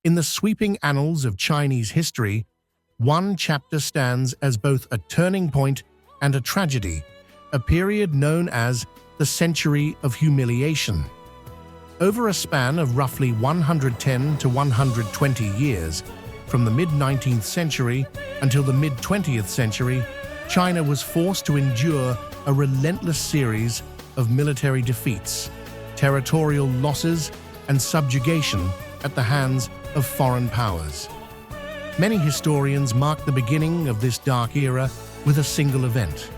In the sweeping annals of Chinese history, one chapter stands as both a turning point and a tragedy, a period known as the Century of Humiliation. Over a span of roughly 110 to 120 years, from the mid-19th century until the mid-20th century, China was forced to endure a relentless series of military defeats, territorial losses, and subjugation at the hands of foreign powers. Many historians mark the beginning of this dark era with a single event,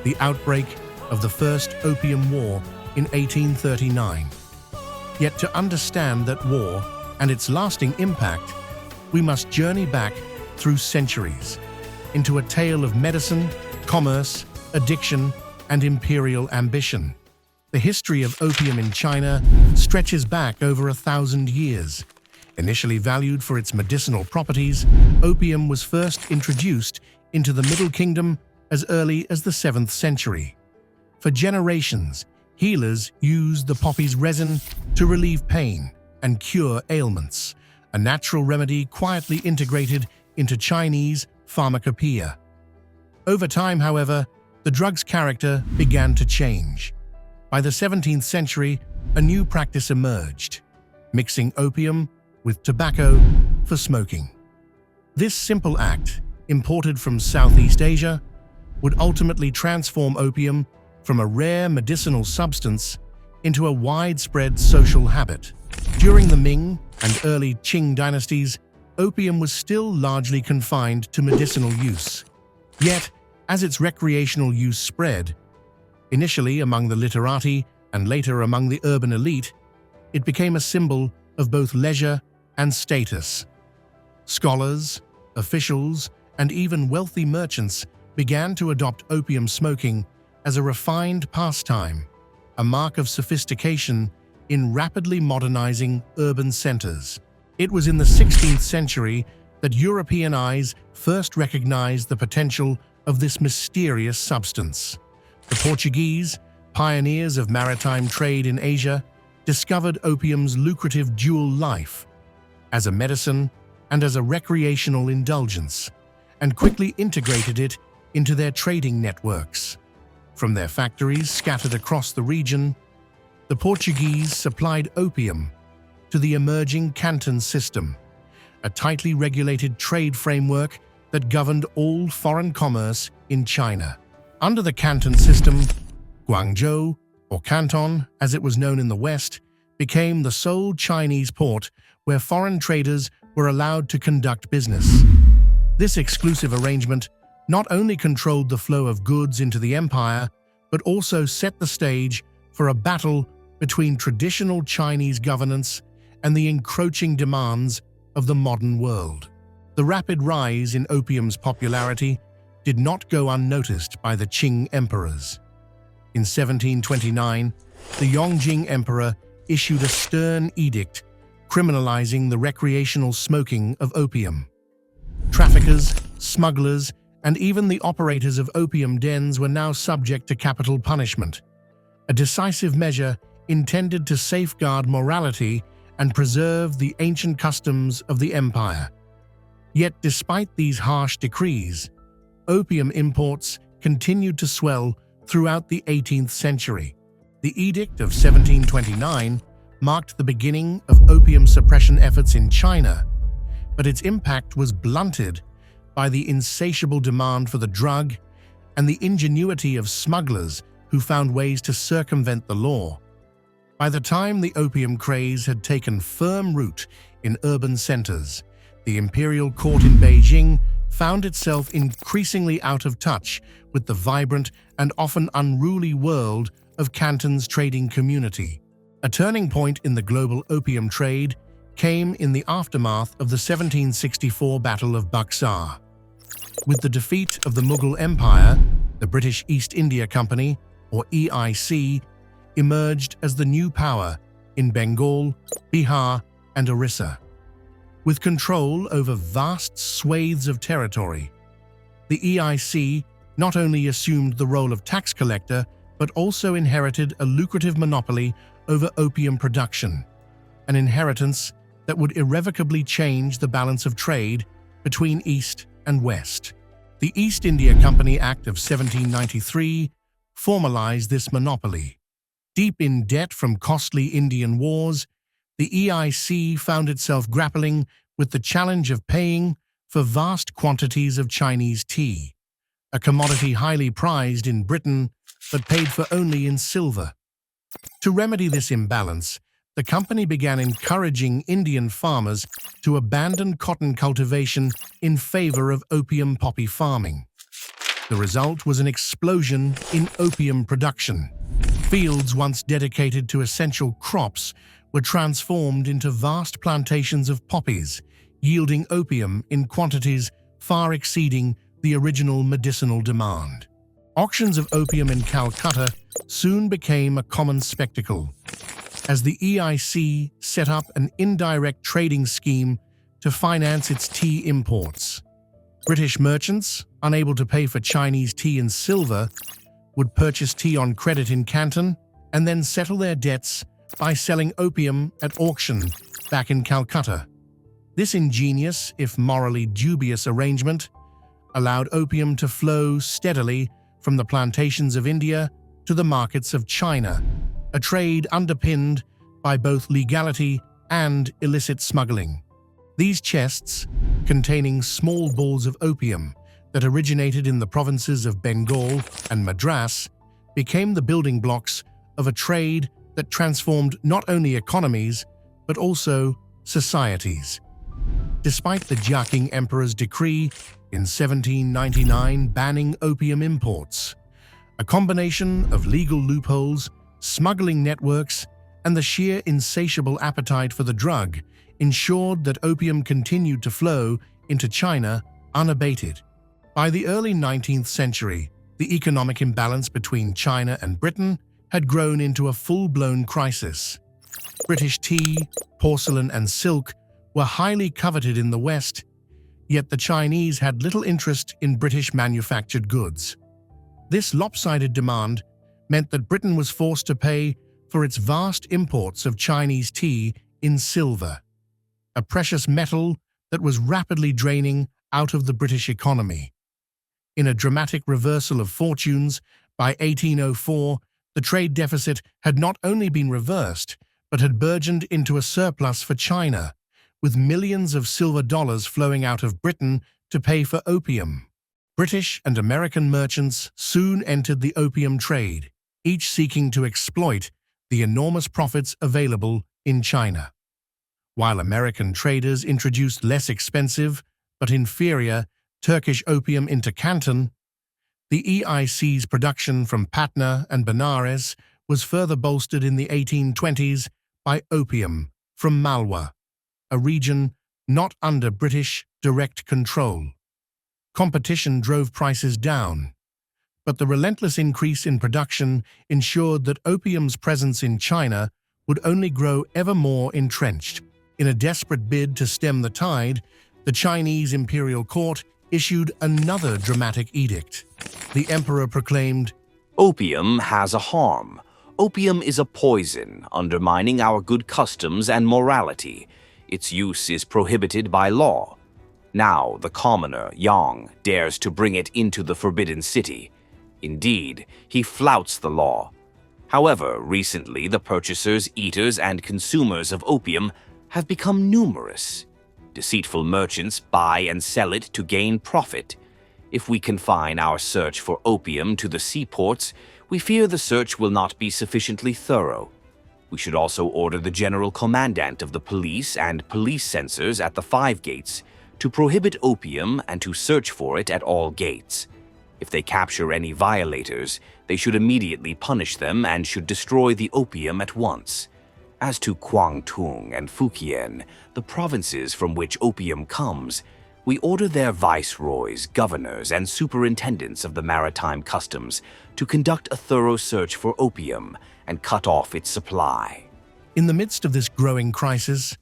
the outbreak of the First Opium War in 1839. Yet to understand that war and its lasting impact, we must journey back through centuries into a tale of medicine, commerce, addiction, and imperial ambition. The history of opium in China stretches back over 1,000 years. Initially valued for its medicinal properties, opium was first introduced into the Middle Kingdom as early as the 7th century. For generations, healers used the poppy's resin to relieve pain and cure ailments, a natural remedy quietly integrated into Chinese pharmacopoeia. Over time, however, the drug's character began to change. By the 17th century, a new practice emerged, mixing opium with tobacco for smoking. This simple act, imported from Southeast Asia, would ultimately transform opium from a rare medicinal substance into a widespread social habit. During the Ming and early Qing dynasties, opium was still largely confined to medicinal use. Yet, as its recreational use spread, initially among the literati and later among the urban elite, it became a symbol of both leisure and status. Scholars, officials, and even wealthy merchants began to adopt opium smoking as a refined pastime, a mark of sophistication in rapidly modernizing urban centers. It was in the 16th century that European eyes first recognized the potential of this mysterious substance. The Portuguese, pioneers of maritime trade in Asia, discovered opium's lucrative dual life as a medicine and as a recreational indulgence, and quickly integrated it into their trading networks. From their factories scattered across the region, the Portuguese supplied opium to the emerging Canton system, a tightly regulated trade framework that governed all foreign commerce in China. Under the Canton system, Guangzhou, or Canton as it was known in the West, became the sole Chinese port where foreign traders were allowed to conduct business. This exclusive arrangement not only controlled the flow of goods into the empire, but also set the stage for a battle between traditional Chinese governance and the encroaching demands of the modern world. The rapid rise in opium's popularity did not go unnoticed by the Qing emperors. In 1729, the Yongjing emperor issued a stern edict criminalizing the recreational smoking of opium. Traffickers, smugglers, and even the operators of opium dens were now subject to capital punishment, a decisive measure intended to safeguard morality and preserve the ancient customs of the empire. Yet despite these harsh decrees, opium imports continued to swell throughout the 18th century. The Edict of 1729 marked the beginning of opium suppression efforts in China, but its impact was blunted by the insatiable demand for the drug and the ingenuity of smugglers who found ways to circumvent the law. By the time the opium craze had taken firm root in urban centers, the imperial court in Beijing found itself increasingly out of touch with the vibrant and often unruly world of Canton's trading community. A turning point in the global opium trade came in the aftermath of the 1764 Battle of Buxar. With the defeat of the Mughal Empire, the British East India Company, or EIC, emerged as the new power in Bengal, Bihar, and Orissa. With control over vast swathes of territory, the EIC not only assumed the role of tax collector, but also inherited a lucrative monopoly over opium production, an inheritance that would irrevocably change the balance of trade between East and West. The East India Company Act of 1793 formalized this monopoly. Deep in debt from costly Indian wars, the EIC found itself grappling with the challenge of paying for vast quantities of Chinese tea, a commodity highly prized in Britain but paid for only in silver. To remedy this imbalance, the company began encouraging Indian farmers to abandon cotton cultivation in favor of opium poppy farming. The result was an explosion in opium production. Fields once dedicated to essential crops were transformed into vast plantations of poppies, yielding opium in quantities far exceeding the original medicinal demand. Auctions of opium in Calcutta soon became a common spectacle, as the EIC set up an indirect trading scheme to finance its tea imports. British merchants, unable to pay for Chinese tea in silver, would purchase tea on credit in Canton and then settle their debts by selling opium at auction back in Calcutta. This ingenious, if morally dubious arrangement allowed opium to flow steadily from the plantations of India to the markets of China, a trade underpinned by both legality and illicit smuggling. These chests, containing small balls of opium that originated in the provinces of Bengal and Madras, became the building blocks of a trade that transformed not only economies but also societies. Despite the Qing Emperor's decree in 1799 banning opium imports, a combination of legal loopholes, smuggling networks, and the sheer insatiable appetite for the drug ensured that opium continued to flow into China unabated. By the early 19th century, the economic imbalance between China and Britain had grown into a full-blown crisis. British tea, porcelain, and silk were highly coveted in the West, yet the Chinese had little interest in British manufactured goods. This lopsided demand meant that Britain was forced to pay for its vast imports of Chinese tea in silver, a precious metal that was rapidly draining out of the British economy. In a dramatic reversal of fortunes, by 1804, the trade deficit had not only been reversed, but had burgeoned into a surplus for China, with millions of silver dollars flowing out of Britain to pay for opium. British and American merchants soon entered the opium trade, each seeking to exploit the enormous profits available in China. While American traders introduced less expensive but inferior Turkish opium into Canton, the EIC's production from Patna and Benares was further bolstered in the 1820s by opium from Malwa, a region not under British direct control. Competition drove prices down, but the relentless increase in production ensured that opium's presence in China would only grow ever more entrenched. In a desperate bid to stem the tide, the Chinese imperial court issued another dramatic edict. The emperor proclaimed, "Opium has a harm. Opium is a poison, undermining our good customs and morality. Its use is prohibited by law. Now the commoner, Yang, dares to bring it into the Forbidden City. Indeed, he flouts the law. However, recently the purchasers, eaters, and consumers of opium have become numerous. Deceitful merchants buy and sell it to gain profit. If we confine our search for opium to the seaports, we fear the search will not be sufficiently thorough. We should also order the general commandant of the police and police censors at the 5 gates to prohibit opium and to search for it at all gates. If they capture any violators, they should immediately punish them and should destroy the opium at once. As to Guangdong and Fujian, the provinces from which opium comes, we order their viceroys, governors, and superintendents of the maritime customs to conduct a thorough search for opium and cut off its supply." In the midst of this growing crisis,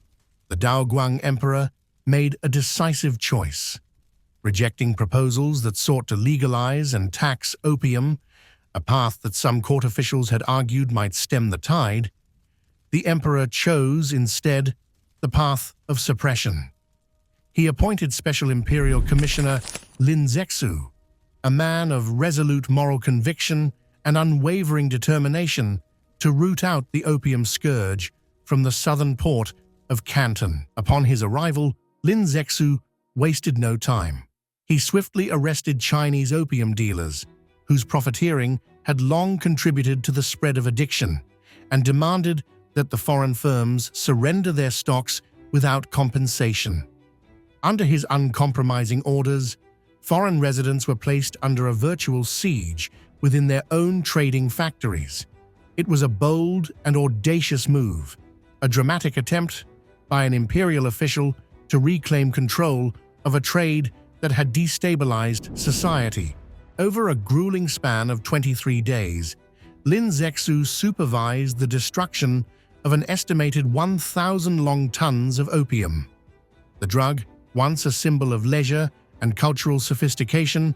the Daoguang Emperor made a decisive choice. Rejecting proposals that sought to legalize and tax opium, a path that some court officials had argued might stem the tide, the emperor chose instead the path of suppression. He appointed Special Imperial Commissioner Lin Zexu, a man of resolute moral conviction and unwavering determination to root out the opium scourge from the southern port of Canton. Upon his arrival, Lin Zexu wasted no time. He swiftly arrested Chinese opium dealers, whose profiteering had long contributed to the spread of addiction, and demanded that the foreign firms surrender their stocks without compensation. Under his uncompromising orders, foreign residents were placed under a virtual siege within their own trading factories. It was a bold and audacious move, a dramatic attempt by an imperial official to reclaim control of a trade that had destabilized society. Over a grueling span of 23 days, Lin Zexu supervised the destruction of an estimated 1,000 long tons of opium. The drug, once a symbol of leisure and cultural sophistication,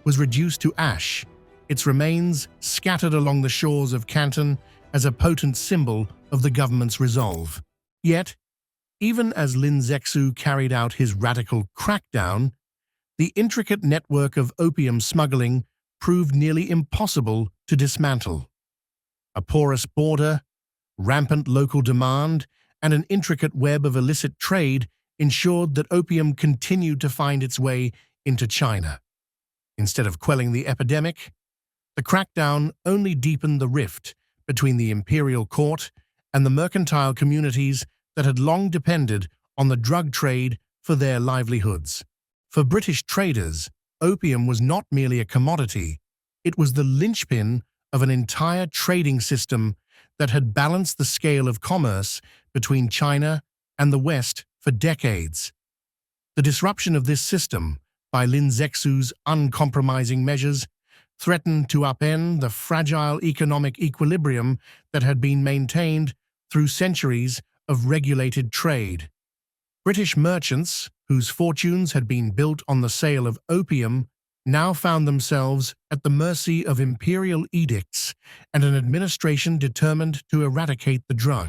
was reduced to ash, its remains scattered along the shores of Canton as a potent symbol of the government's resolve. Yet, even as Lin Zexu carried out his radical crackdown, the intricate network of opium smuggling proved nearly impossible to dismantle. A porous border, rampant local demand, and an intricate web of illicit trade ensured that opium continued to find its way into China. Instead of quelling the epidemic, the crackdown only deepened the rift between the imperial court and the mercantile communities that had long depended on the drug trade for their livelihoods. For British traders, opium was not merely a commodity, it was the linchpin of an entire trading system that had balanced the scale of commerce between China and the West for decades. The disruption of this system by Lin Zexu's uncompromising measures threatened to upend the fragile economic equilibrium that had been maintained through centuries of regulated trade. British merchants, whose fortunes had been built on the sale of opium, now found themselves at the mercy of imperial edicts and an administration determined to eradicate the drug.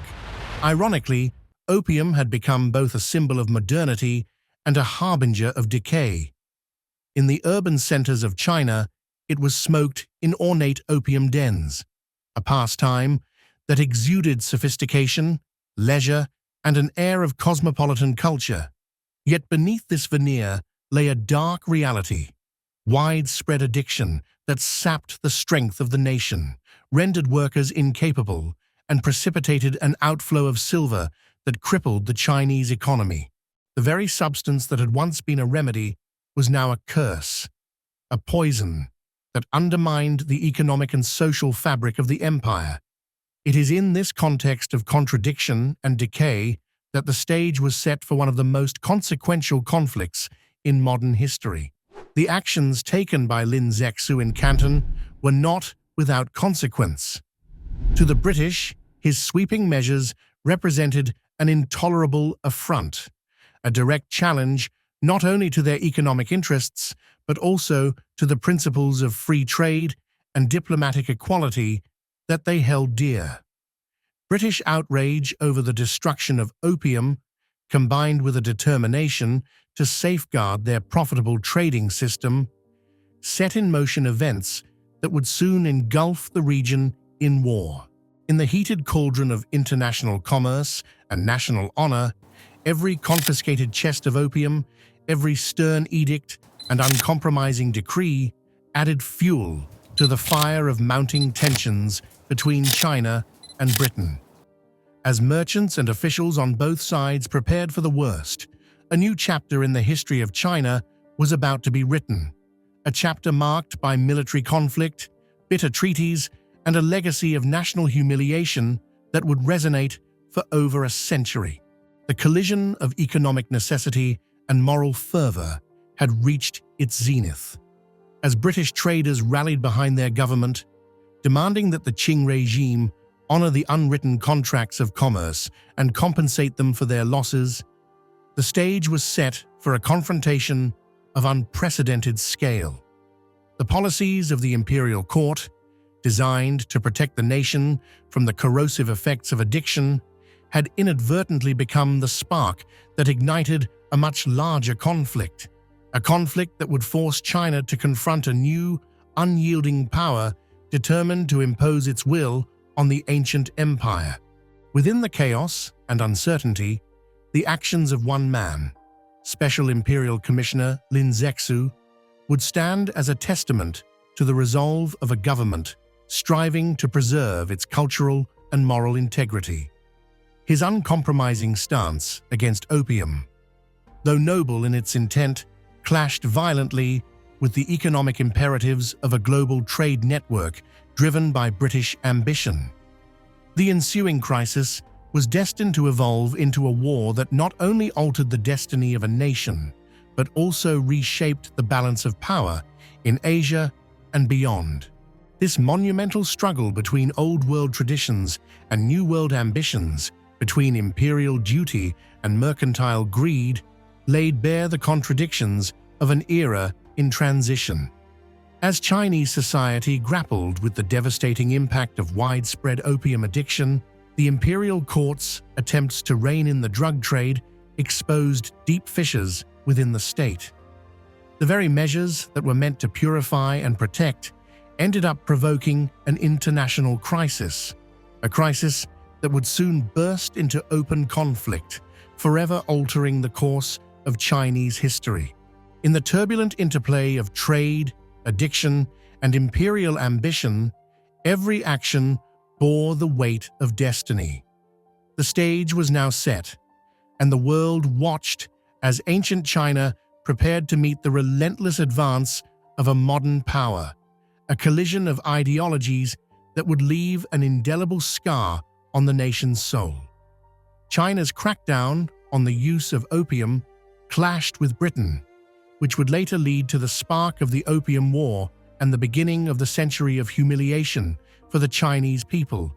Ironically, opium had become both a symbol of modernity and a harbinger of decay. In the urban centers of China, it was smoked in ornate opium dens, a pastime that exuded sophistication, leisure, and an air of cosmopolitan culture. Yet beneath this veneer lay a dark reality, widespread addiction that sapped the strength of the nation, rendered workers incapable, and precipitated an outflow of silver that crippled the Chinese economy. The very substance that had once been a remedy was now a curse, a poison that undermined the economic and social fabric of the empire. It is in this context of contradiction and decay that the stage was set for one of the most consequential conflicts in modern history. The actions taken by Lin Zexu in Canton were not without consequence. To the British, his sweeping measures represented an intolerable affront, a direct challenge not only to their economic interests, but also to the principles of free trade and diplomatic equality that they held dear. British outrage over the destruction of opium, combined with a determination to safeguard their profitable trading system, set in motion events that would soon engulf the region in war. In the heated cauldron of international commerce and national honor, every confiscated chest of opium, every stern edict and uncompromising decree added fuel to the fire of mounting tensions between China and Britain. As merchants and officials on both sides prepared for the worst, a new chapter in the history of China was about to be written, a chapter marked by military conflict, bitter treaties, and a legacy of national humiliation that would resonate for over a century. The collision of economic necessity and moral fervor had reached its zenith. As British traders rallied behind their government, demanding that the Qing regime honor the unwritten contracts of commerce and compensate them for their losses, the stage was set for a confrontation of unprecedented scale. The policies of the imperial court, designed to protect the nation from the corrosive effects of addiction, had inadvertently become the spark that ignited a much larger conflict, a conflict that would force China to confront a new, unyielding power determined to impose its will on the ancient empire. Within the chaos and uncertainty, the actions of one man, Special Imperial Commissioner Lin Zexu, would stand as a testament to the resolve of a government striving to preserve its cultural and moral integrity. His uncompromising stance against opium, though noble in its intent, clashed violently with the economic imperatives of a global trade network driven by British ambition. The ensuing crisis was destined to evolve into a war that not only altered the destiny of a nation, but also reshaped the balance of power in Asia and beyond. This monumental struggle between Old World traditions and New World ambitions, between imperial duty and mercantile greed, laid bare the contradictions of an era in transition. As Chinese society grappled with the devastating impact of widespread opium addiction, the imperial court's attempts to rein in the drug trade exposed deep fissures within the state. The very measures that were meant to purify and protect ended up provoking an international crisis, a crisis that would soon burst into open conflict, forever altering the course of Chinese history. In the turbulent interplay of trade, addiction, and imperial ambition, every action bore the weight of destiny. The stage was now set, and the world watched as ancient China prepared to meet the relentless advance of a modern power, a collision of ideologies that would leave an indelible scar on the nation's soul. China's crackdown on the use of opium clashed with Britain, which would later lead to the spark of the Opium War and the beginning of the century of humiliation for the Chinese people.